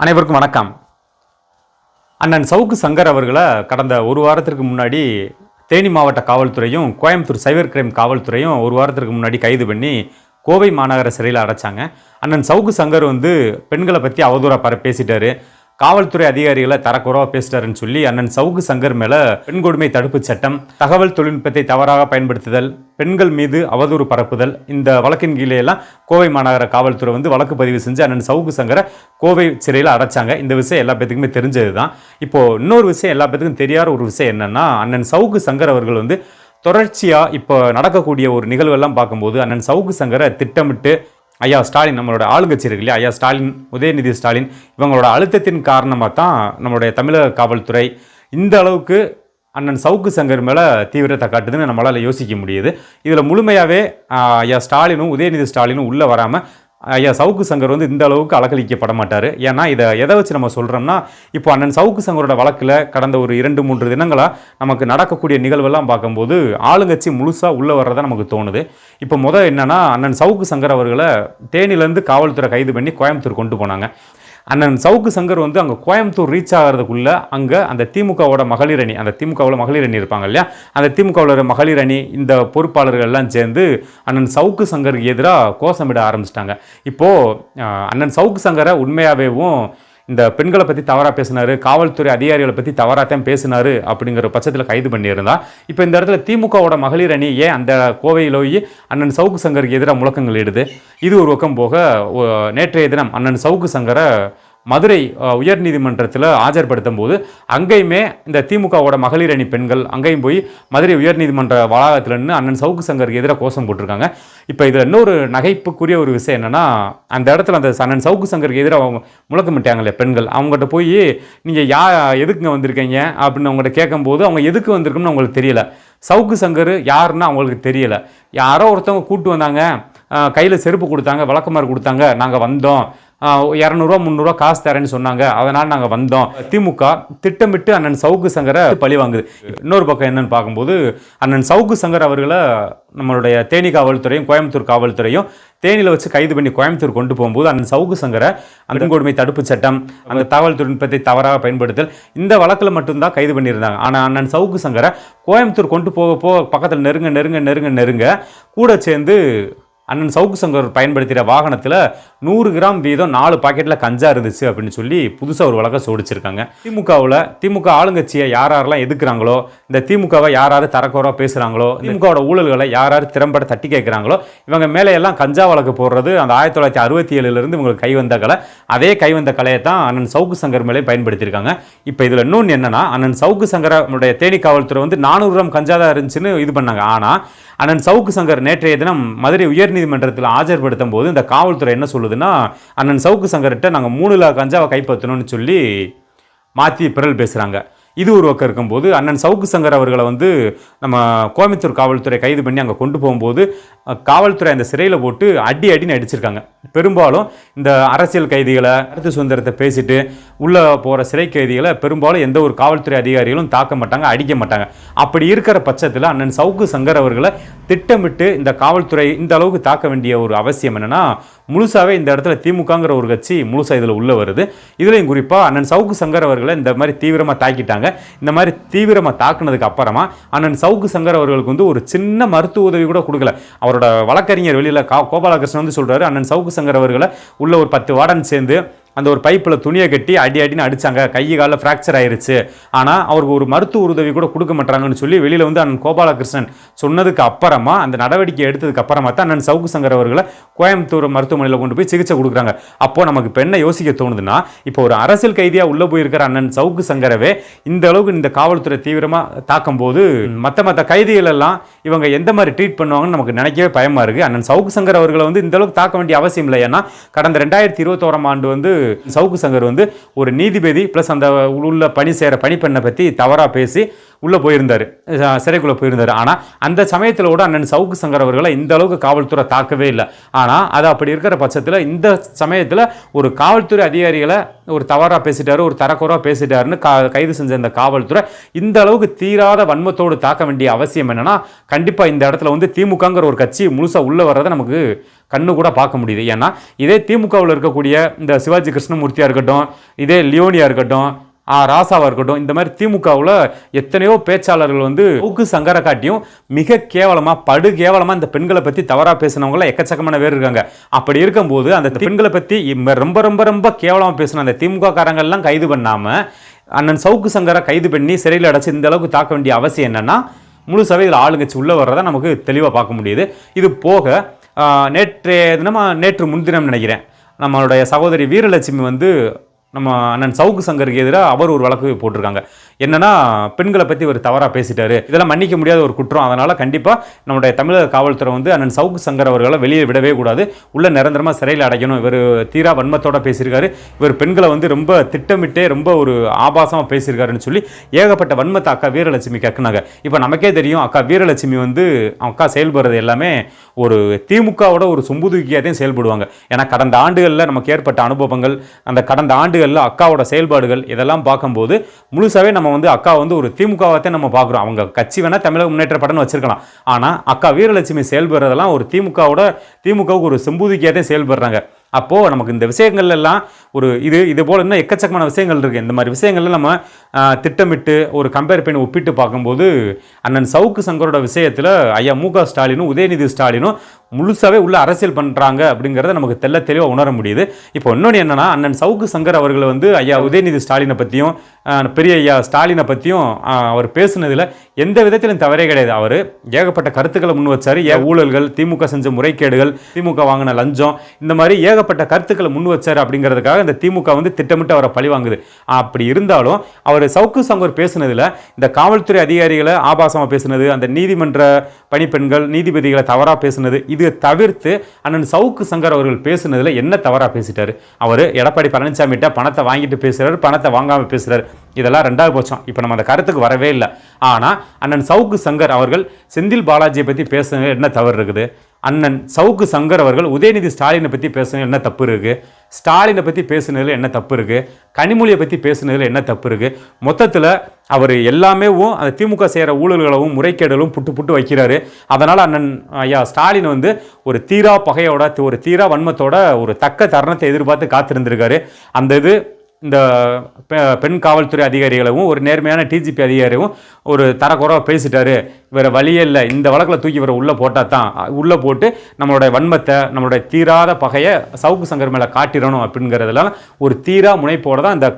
அனைவருக்கும் வணக்கம். அண்ணன் சவுக்கு சங்கர் அவர்களை கடந்த ஒரு வாரத்திற்கு முன்னாடி தேனி மாவட்ட காவல்துறையும் கோயம்புத்தூர் சைபர் கிரைம் காவல்துறையும் ஒரு வாரத்திற்கு முன்னாடி கைது பண்ணி கோவை மாநகர சிறையில் அடைச்சாங்க. அண்ணன் சவுக்கு சங்கர் பெண்களை பற்றி அவதூறாக பேசிட்டாரு, காவல்துறை அதிகாரிகளை தரக்குறவாக பேசிட்டாருன்னு சொல்லி அண்ணன் சவுக்கு சங்கர் மேலே பெண் கொடுமை தடுப்பு சட்டம், தகவல் தொழில்நுட்பத்தை தவறாக பயன்படுத்துதல், பெண்கள் மீது அவதூறு பரப்புதல், இந்த வழக்கின் கீழே எல்லாம் கோவை மாநகர காவல்துறை வழக்கு பதிவு செஞ்சு அண்ணன் சவுக்கு சங்கரை கோவை சிறையில் அடைச்சாங்க. இந்த விஷயம் எல்லா பேத்துக்குமே தெரிஞ்சது தான். இப்போது இன்னொரு விஷயம் எல்லா பேத்துக்கும் தெரியாத ஒரு விஷயம் என்னென்னா, அண்ணன் சவுக்கு சங்கர் அவர்கள் தொடர்ச்சியாக இப்போ நடக்கக்கூடிய ஒரு நிகழ்வெல்லாம் பார்க்கும்போது அண்ணன் சவுக்கு சங்கரை திட்டமிட்டு ஐயா ஸ்டாலின், நம்மளோட ஆளுங்கட்சி இருக்கு இல்லையா, ஐயா ஸ்டாலின், உதயநிதி ஸ்டாலின், இவங்களோட அழுத்தத்தின் காரணமாக தான் நம்மளுடைய தமிழக காவல்துறை இந்த அளவுக்கு அண்ணன் சவுக்கு சங்கர் மேலே தீவிரத்தை காட்டுதுன்னு நம்மளால் யோசிக்க முடியுது. இதில் முழுமையாகவே ஐயா ஸ்டாலினும் உதயநிதி ஸ்டாலினும் உள்ளே வராமல் ஐயா சவுக்கு சங்கர் இந்த அளவுக்கு அலக்களிக்கப்பட மாட்டார். ஏன்னா இதை எதை வச்சு நம்ம சொல்கிறோம்னா, இப்போ அண்ணன் சவுக்கு சங்கரோட வழக்கில் கடந்த ஒரு 2-3 தினங்களாக நமக்கு நடக்கக்கூடிய நிகழ்வெல்லாம் பார்க்கும்போது ஆளுங்கட்சி முழுசாக உள்ளே வர்றதா நமக்கு தோணுது. இப்போ என்னென்னா, அண்ணன் சவுக்கு சங்கர் அவர்களை தேனிலேருந்து காவல்துறை கைது பண்ணி கோயம்புத்தூர் கொண்டு போனாங்க. அண்ணன் சவுக்கு சங்கர் அங்கே கோயம்புத்தூர் ரீச் ஆகிறதுக்குள்ளே அங்கே அந்த திமுகவோட மகளிர் அணி, அந்த திமுகவில் மகளிர் அணி இருப்பாங்க இல்லையா, அந்த திமுகவில் மகளிர் அணி இந்த பொறுப்பாளர்கள் எல்லாம் சேர்ந்து அண்ணன் சவுக்கு சங்கருக்கு எதிராக கோஷமிட ஆரம்பிச்சிட்டாங்க. இப்போது அண்ணன் சவுக்கு சங்கரை உண்மையாகவேவும் இந்த பெண்களை பற்றி தவறாக பேசினார், காவல்துறை அதிகாரிகளை பற்றி தவறாக தான் பேசினார் அப்படிங்கிற பட்சத்தில் கைது பண்ணியிருந்தா, இப்போ இந்த இடத்துல திமுகவோட மகளிர் அணி ஏன் அந்த கோவையிலோய் அண்ணன் சவுக்கு சங்கருக்கு எதிராக முழக்கங்கள் இடுது? இது ஒரு பக்கம் போக, நேற்றைய தினம் அண்ணன் சவுக்கு சங்கரை மதுரை உயர்நீதிமன்றத்தில் ஆஜர்படுத்தும் போது அங்கேயுமே இந்த திமுகவோட மகளிர் அணி பெண்கள் அங்கேயும் போய் மதுரை உயர்நீதிமன்ற வளாகத்தில் நின்று அண்ணன் சவுக்கு சங்கருக்கு எதிராக கோஷம் போட்டிருக்காங்க. இப்போ இதில் இன்னொரு நகைப்புக்குரிய ஒரு விஷயம் என்னென்னா, அந்த இடத்துல அந்த அண்ணன் சவுக்கு சங்கருக்கு எதிராக அவங்க முழக்கமிட்டாங்களே பெண்கள், அவங்ககிட்ட போய் நீங்கள் எதுக்குங்க வந்திருக்கீங்க அப்படின்னு அவங்கள்ட்ட கேட்கும்போது அவங்க எதுக்கு வந்திருக்குன்னு அவங்களுக்கு தெரியல. சவுக்கு சங்கர் யாருன்னு அவங்களுக்கு தெரியல. யாரோ ஒருத்தவங்க கூப்பிட்டு வந்தாங்க, கையில் செருப்பு கொடுத்தாங்க, விளக்கமாறு கொடுத்தாங்க, நாங்கள் வந்தோம், 200-300 காசு தரேன்னு சொன்னாங்க, அதனால் நாங்கள் வந்தோம். திமுக திட்டமிட்டு அண்ணன் சவுக்கு சங்கரை பழி வாங்குது. இன்னொரு பக்கம் என்னன்னு பார்க்கும்போது, அண்ணன் சவுக்கு சங்கர் அவர்களை நம்மளுடைய தேனி காவல்துறையும் கோயம்புத்தூர் காவல்துறையும் தேனியில் வச்சு கைது பண்ணி கோயம்புத்தூர் கொண்டு போகும்போது அண்ணன் சவுக்கு சங்கரை அந்த கொடுமை தடுப்பு சட்டம், அந்த தகவல் தொழில்நுட்பத்தை தவறாக பயன்படுத்தல், இந்த வழக்கில் மட்டும்தான் கைது பண்ணியிருந்தாங்க. ஆனால் அண்ணன் சவுக்கு சங்கரை கோயம்புத்தூர் கொண்டு போக பக்கத்தில் நெருங்க கூட சேர்ந்து அண்ணன் சவுக்கு சங்கர் பயன்படுத்துகிற வாகனத்தில் 100 கிராம் வீதம் 4 பாக்கெட்டில் கஞ்சா இருந்துச்சு அப்படின்னு சொல்லி புதுசாக ஒரு வழக்கை சோடிச்சிருக்காங்க. திமுக ஆளுங்கட்சியை யாரெல்லாம் எதுக்குறாங்களோ, இந்த திமுகவை யாராரு தரக்குறவா பேசுகிறாங்களோ, திமுகவோட ஊழல்களை யாராரு திறம்பட தட்டி கேட்குறாங்களோ, இவங்க மேலே எல்லாம் கஞ்சா வழக்கு போடுறது அந்த 1967 இவங்களுக்கு கைவந்த கலை. அதே கைவந்த கலையை தான் அண்ணன் சவுக்கு சங்கர் மேலே பயன்படுத்தியிருக்காங்க. இப்போ இதில் இன்னொன்று என்னன்னா, அண்ணன் சவுக்கு சங்கரோட தேனி காவல்துறை 400 கிராம் கஞ்சா தான் இருந்துச்சுன்னு இது பண்ணாங்க. ஆனால் அண்ணன் சவுக்கு சங்கர் நேற்றைய தினம் மதுரை உயர்நீதிமன்றத்தில் ஆஜர்படுத்தும் போது இந்த காவல்துறை என்ன சொல்லுதுன்னா, அண்ணன் சவுக்கு சங்கர்கிட்ட நாங்கள் 3 கிலோ கஞ்சாவை கைப்பற்றணும்னு சொல்லி மாற்றி பிறல் பேசுகிறாங்க. இது ஒரு பக்கம் இருக்கும்போது, அண்ணன் சவுக்கு சங்கர் அவர்களை நம்ம கோயம்புத்தூர் காவல்துறை கைது பண்ணி அங்கே கொண்டு போகும்போது காவல்துறை அந்த சிறையில் போட்டு அடின்னு அடிச்சிருக்காங்க. பெரும்பாலும் இந்த அரசியல் கைதிகளை, கருத்து சுதந்திரத்தை பேசிட்டு உள்ளே போகிற சிறை கைதிகளை பெரும்பாலும் எந்த ஒரு காவல்துறை அதிகாரிகளும் தாக்க மாட்டாங்க, அடிக்க மாட்டாங்க. அப்படி இருக்கிற பட்சத்தில் அண்ணன் சவுக்கு சங்கர் அவர்களை திட்டமிட்டு இந்த காவல்துறை இந்த அளவுக்கு தாக்க வேண்டிய ஒரு அவசியம் என்னென்னா, முழுசாகவே இந்த இடத்துல திமுகங்கிற ஒரு கட்சி முழுசாக இதில் உள்ளே வருது. இதுலையும் குறிப்பாக அண்ணன் சவுக்கு சங்கர் அவர்களை இந்த மாதிரி தீவிரமாக தாக்கிட்டாங்க. இந்த மாதிரி தீவிரமாக தாக்குனதுக்கு அப்புறமா அண்ணன் சவுக்கு சங்கர் அவர்களுக்கு ஒரு சின்ன மருத்துவ உதவி கூட கொடுக்கல. அவரோட வழக்கறிஞர் வெளியில் கோபாலகிருஷ்ணன் சொல்கிறாரு, அண்ணன் சவுக்கு சங்கர் அவர்களை உள்ள ஒரு 10 வார்டன் சேர்ந்து அந்த ஒரு பைப்பில் துணியை கட்டி அடின்னு அடித்தாங்க, கை காலில் ஃப்ராக்சர் ஆயிடுச்சு, ஆனால் அவருக்கு ஒரு மருத்துவ உதவி கூட கொடுக்க மாட்டாங்கன்னு சொல்லி வெளியில் அண்ணன் கோபாலகிருஷ்ணன் சொன்னதுக்கு அப்புறமா, அந்த நடவடிக்கை எடுத்ததுக்கு அப்புறமா தான் அண்ணன் சவுக்கு சங்கர் அவர்களை கோயம்புத்தூர் மருத்துவமனையில் கொண்டு போய் சிகிச்சை கொடுக்குறாங்க. அப்போது நமக்கு இப்போ என்ன யோசிக்க தோணுதுன்னா, இப்போ ஒரு அரசியல் கைதியாக உள்ளே போயிருக்கிற அண்ணன் சவுக்கு சங்கரவே இந்த அளவுக்கு இந்த காவல்துறை தீவிரமாக தாக்கும் போது மற்ற கைதிகள் எல்லாம் இவங்க எந்த மாதிரி ட்ரீட் பண்ணுவாங்கன்னு நமக்கு நினைக்கவே பயமாக இருக்குது. அண்ணன் சவுக்கு சங்கர் அவர்களை இந்த அளவுக்கு தாக்க வேண்டிய அவசியம் இல்லை. ஏன்னா கடந்த 2021 ஆண்டு சவுக்கு சங்கர் ஒரு நீதிபதி பிளஸ் அந்த உள்ள பணி செய்கிற பணிப்பெண்ணை பற்றி தவறாக பேசி உள்ளே போயிருந்தார், சிறைக்குள்ளே போயிருந்தார். ஆனால் அந்த சமயத்தில் கூட அண்ணன் சவுக்கு சங்கர் அவர்களை இந்த அளவுக்கு காவல்துறை தாக்கவே இல்லை. ஆனால் அது அப்படி இருக்கிற பட்சத்தில் இந்த சமயத்தில் ஒரு காவல்துறை அதிகாரிகளை ஒரு தவறாக பேசிட்டாரு, ஒரு தரக்குறைவாக பேசிட்டாருன்னு கைது செஞ்ச இந்த காவல்துறை இந்த அளவுக்கு தீராத வன்மத்தோடு தாக்க வேண்டிய அவசியம் என்னன்னா, கண்டிப்பாக இந்த இடத்துல வந்து திமுகங்கிற ஒரு கட்சி முழுசாக உள்ளே வர்றதை நமக்கு கண்ணு கூட பார்க்க முடியுது. ஏன்னா இதே திமுகவில் இருக்கக்கூடிய இந்த சிவாஜி கிருஷ்ணமூர்த்தியாக இருக்கட்டும், இதே லியோனியா இருக்கட்டும், ராசாவாக இருக்கட்டும், இந்த மாதிரி திமுகவில் எத்தனையோ பேச்சாளர்கள் வந்து சவுக்கு சங்கரை காட்டியும் மிக கேவலமாக படு கேவலமாக இந்த பெண்களை பற்றி தவறாக பேசினவங்களாம் எக்கச்சக்கமான பேர் இருக்காங்க. அப்படி இருக்கும்போது அந்த பெண்களை பற்றி ரொம்ப ரொம்ப ரொம்ப கேவலமாக பேசின அந்த திமுக காரங்கள்லாம் கைது பண்ணாமல் அண்ணன் சவுக்கு சங்கரை கைது பண்ணி சிறையில் அடைச்சி இந்த அளவுக்கு தாக்க வேண்டிய அவசியம் என்னன்னா, முழு சபையில் ஆளுங்கட்சி உள்ளே வர்றதை நமக்கு தெளிவாக பார்க்க முடியுது. இது போக நேற்று முன்தினம் நினைக்கிறேன், நம்மளுடைய சகோதரி வீரலட்சுமி வந்து நம்ம அண்ணன் சவுக்கு சங்கருக்கு எதிராக அவர் ஒரு வழக்கு போட்டிருக்காங்க. என்னன்னா, பெண்களை பற்றி ஒரு தவறாக பேசிட்டாரு, இதெல்லாம் மன்னிக்க முடியாத ஒரு குற்றம், அதனால் கண்டிப்பாக நம்முடைய தமிழக காவல்துறை வந்து அண்ணன் சவுக்கு சங்கர் அவர்களை வெளியே விடவே கூடாது, உள்ள நிரந்தரமாக சிறையில் அடைக்கணும், இவர் தீரா வன்மத்தோட பேசியிருக்காரு, இவர் பெண்களை வந்து ரொம்ப திட்டமிட்டே ரொம்ப ஒரு ஆபாசமாக பேசியிருக்காருன்னு சொல்லி ஏகப்பட்ட வன்மத்தை அக்கா வீரலட்சுமி கேட்குனாங்க. இப்போ நமக்கே தெரியும், அக்கா வீரலட்சுமி வந்து அக்கா செயல்படுறது எல்லாமே ஒரு திமுகவோட ஒரு சொம்புதுக்கியாதையும் செயல்படுவாங்க. ஏன்னா கடந்த ஆண்டுகளில் நமக்கு ஏற்பட்ட அனுபவங்கள், அந்த கடந்த ஆண்டுகளில் அக்காவோட செயல்பாடுகள் இதெல்லாம் பார்க்கும்போது முழுசாவே நம்ம வந்து அக்கா வந்து ஒரு திமுகவாக நம்ம பார்க்குறோம். அவங்க கட்சி வேணா தமிழக முன்னேற்ற படம்னு வச்சிருக்கலாம், ஆனால் அக்கா வீரலட்சுமி செயல்படுறதெல்லாம் ஒரு திமுகவுக்கு ஒரு செம்பூதிக்கியாதே செயல்படுறாங்க. அப்போது நமக்கு இந்த விஷயங்கள் எல்லாம் ஒரு இது போல் இன்னும் எக்கச்சக்கமான விஷயங்கள் இருக்குது. இந்த மாதிரி விஷயங்கள்ல நம்ம திட்டமிட்டு ஒரு கம்பேர் பண்ணி ஒப்பிட்டு பார்க்கும்போது அண்ணன் சவுக்கு சங்கரோட விஷயத்தில் ஐயா மு.க. ஸ்டாலினும் உதயநிதி ஸ்டாலினும் முழுசாவே உள்ள அரசியல் பண்ணுறாங்க அப்படிங்கிறத நமக்கு தெளிவாக உணர முடியுது. இப்போ இன்னொன்று என்னன்னா, அண்ணன் சவுக்கு சங்கர் அவர்கள் வந்து ஐயா உதயநிதி ஸ்டாலினை பற்றியும் பெரிய ஐயா ஸ்டாலினை பற்றியும் அவர் பேசுனதில் எந்த விதத்திலும் தவறே கிடையாது. அவர் ஏகப்பட்ட கருத்துக்களை முன் வச்சார். ஊழல்கள், திமுக செஞ்ச முறைகேடுகள், திமுக வாங்கின லஞ்சம், இந்த மாதிரி ஏகப்பட்ட கருத்துக்களை முன் வச்சார். அப்படிங்கிறதுக்காக இந்த திமுக வந்து திட்டமிட்டு அவரை பழி வாங்குது. அப்படி இருந்தாலும் அவர் சவுக்கு சங்கர் பேசுனதில் இந்த காவல்துறை அதிகாரிகளை ஆபாசமாக பேசுனது, அந்த நீதிமன்ற பணிப்பெண்கள் நீதிபதிகளை தவறாக பேசுனது, இது தவிர்த்து அண்ணன் சவுக்கு சங்கர் அவர்கள் பேசுனதில் என்ன தவறாக பேசிட்டாரு? அவர் எடப்பாடி பழனிசாமிகிட்ட பணத்தை வாங்கிட்டு பேசுறாரு, பணத்தை வாங்காமல் பேசுறாரு, இதெல்லாம் ரெண்டாவது பட்சம். இப்போ நம்ம அந்த கருத்துக்கு வரவே இல்லை. ஆனால் அண்ணன் சவுக்கு சங்கர் அவர்கள் செந்தில் பாலாஜியை பற்றி பேசுனது என்ன தவறு இருக்குது? அண்ணன் சவுக்கு சங்கர் அவர்கள் உதயநிதி ஸ்டாலினை பற்றி பேசுனது என்ன தப்பு இருக்குது? ஸ்டாலினை பற்றி பேசுனதில் என்ன தப்பு இருக்குது? கனிமொழியை பற்றி பேசுனதில் என்ன தப்பு இருக்குது? மொத்தத்தில் அவர் எல்லாமே அந்த திமுக செய்கிற ஊழல்களவும் முறைகேடுகளும் புட்டு வைக்கிறாரு. அதனால் அண்ணன் ஐயா ஸ்டாலின் வந்து ஒரு தீரா பகையோட ஒரு தீரா வன்மத்தோட ஒரு தக்க தருணத்தை எதிர்பார்த்து காத்திருந்திருக்காரு. அந்த இந்த பெண் காவல்துறை அதிகாரிகளும் ஒரு நேர்மையான டிஜிபி அதிகாரியும் ஒரு தரக்குறைவாக பேசிட்டாரு, வேறு வழியே இல்லை, இந்த வழக்கில் தூக்கி வர உள்ளே போட்டால் தான் உள்ளே போட்டு நம்மளுடைய வன்மத்தை நம்மளுடைய தீராத பகையை சவுக்கு சங்கர் மேலே காட்டிடணும் அப்படிங்கிறதுலாம் ஒரு தீரா முனைப்போடு தான் இந்த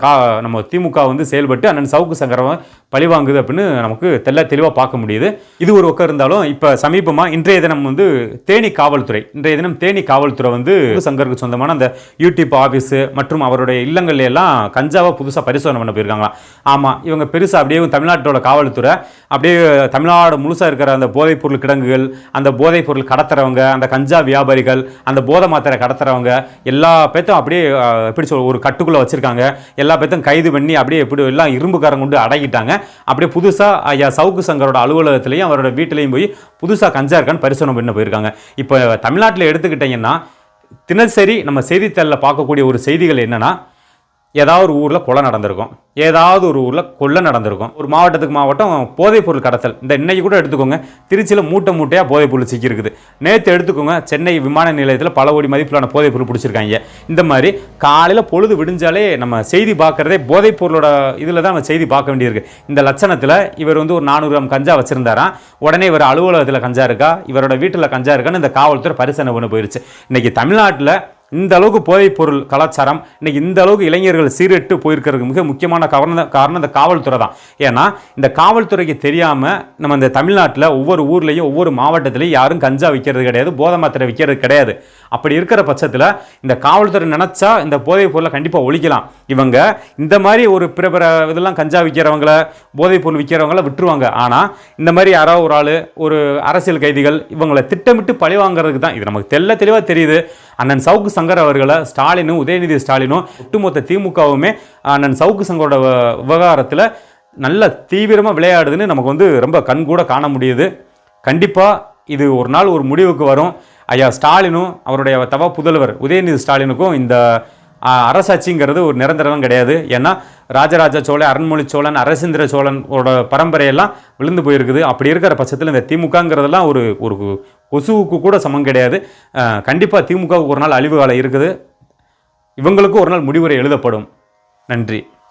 நம்ம திமுக வந்து செயல்பட்டு அண்ணன் சவுக்கு சங்கரை பழிவாங்குது அப்படின்னு நமக்கு தெளிவாக பார்க்க முடியுது. இது ஒரு பக்கம் இருந்தாலும் இப்போ சமீபமாக இன்றைய தினம் வந்து தேனி காவல்துறை வந்து சங்கருக்கு சொந்தமான அந்த யூடியூப் ஆஃபீஸு மற்றும் அவருடைய இல்லங்கள் எல்லாம் கஞ்சாவை புதுசாக பரிசோதனை பண்ண போயிருக்காங்களாம். ஆமாம், இவங்க பெருசாக அப்படியே தமிழ்நாட்டோட காவல்துறை அப்படியே தமிழ்நாடு முழுசாக இருக்கிற அந்த போதைப்பொருள் கிடங்குகள், அந்த போதைப்பொருள் கடத்துறவங்க, அந்த கஞ்சா வியாபாரிகள், அந்த போதை மாத்திரை கடத்துறவங்க எல்லா பேர்த்தும் அப்படியே எப்படி சொல்ல ஒரு கட்டுக்குள்ளே வச்சுருக்காங்க. எல்லா பேர்த்தும் கைது பண்ணி அப்படியே எப்படி எல்லாம் இரும்புக்காரங்க கொண்டு அடக்கிட்டாங்க. அப்படியே புதுசாக ஐயா சவுக்கு சங்கரோட அலுவலகத்திலையும் அவரோட வீட்டிலையும் போய் புதுசாக கஞ்சா இருக்கான்னு பரிசோதனை பண்ண போயிருக்காங்க. இப்போ தமிழ்நாட்டில் எடுத்துக்கிட்டிங்கன்னா தினசரி நம்ம செய்தித்தாளில் பார்க்கக்கூடிய ஒரு செய்திகள் என்னென்னா, ஏதாவது ஒரு ஊரில் கொலை நடந்திருக்கும், ஏதாவது ஒரு ஊரில் கொள்ளை நடந்திருக்கும், ஒரு மாவட்டத்துக்கு மாவட்டம் போதைப்பொருள் கடத்தல். இந்த இன்னைக்கு கூட எடுத்துக்கோங்க, திருச்சியில் மூட்டையாக போதைப்பொருள் சிக்கியிருக்குது. நேற்று எடுத்துக்கோங்க, சென்னை விமான நிலையத்தில் பல கோடி மதிப்பிலான போதைப்பொருள் பிடிச்சிருக்காங்க. இந்த மாதிரி காலையில் பொழுது விடிஞ்சாலே நம்ம செய்தி பார்க்குறதே போதைப்பொருளோட இதில் தான் நம்ம செய்தி பார்க்க வேண்டியிருக்கு. இந்த லட்சணத்தில் இவர் வந்து ஒரு 400 கிராம் கஞ்சா வச்சுருந்தாராம். உடனே இவர் அலுவலகத்தில் கஞ்சா இருக்கா, இவரோட வீட்டில் கஞ்சா இருக்கான்னு இந்த காவல்துறை பரிசோதனை பண்ண போயிருச்சு. இன்னைக்கு தமிழ்நாட்டில் இந்த அளவுக்கு போதைப் பொருள் கலாச்சாரம், இன்னைக்கு இந்த அளவுக்கு இளைஞர்கள் சீரட்டு போயிருக்கிறதுக்கு மிக முக்கியமான காரணம் இந்த காவல்துறை தான். ஏன்னா இந்த காவல்துறைக்கு தெரியாமல் நம்ம இந்த தமிழ்நாட்டில் ஒவ்வொரு ஊர்லேயும் ஒவ்வொரு மாவட்டத்திலையும் யாரும் கஞ்சா விற்கிறது கிடையாது, போதை மாத்திரை விற்கிறது கிடையாது. அப்படி இருக்கிற பட்சத்தில் இந்த காவல்துறை நினச்சா இந்த போதைப் பொருளை கண்டிப்பாக ஒழிக்கலாம். இவங்க இந்த மாதிரி ஒரு பிற இதெல்லாம் கஞ்சா விற்கிறவங்கள, போதைப் பொருள் விற்கிறவங்கள விட்டுருவாங்க. ஆனால் இந்த மாதிரி யாராவது ஒரு ஆள், ஒரு அரசியல் கைதிகள் இவங்களை திட்டமிட்டு பழி வாங்குறதுக்கு தான். இது நமக்கு தெளிவாக தெரியுது. அண்ணன் சவுக்கு சங்கர் அவர்களை ஸ்டாலினும் உதயநிதி ஸ்டாலினும் ஒட்டுமொத்த திமுகவுமே அண்ணன் சவுக்கு சங்கரோட விவகாரத்தில் நல்ல தீவிரமாக விளையாடுதுன்னு நமக்கு வந்து ரொம்ப கண்கூட காண முடியுது. கண்டிப்பாக இது ஒரு நாள் ஒரு முடிவுக்கு வரும். ஐயா ஸ்டாலினும் அவருடைய புதல்வர் உதயநிதி ஸ்டாலினுக்கும் இந்த அரசாட்சிங்கிறது ஒரு நிரந்தரம் கிடையாது. ஏன்னா ராஜராஜ சோழன், அருண்மொழி சோழன், அரசேந்திர சோழனோட பரம்பரையெல்லாம் விழுந்து போயிருக்குது. அப்படி இருக்கிற பட்சத்தில் இந்த திமுகங்கிறதெல்லாம் ஒரு ஒரு கொசுவுக்கு கூட சமம் கிடையாது. கண்டிப்பாக திமுகவுக்கு ஒரு நாள் அழிவு காலம் இருக்குது. இவங்களுக்கும் ஒரு நாள் முடிவுரை எழுதப்படும். நன்றி.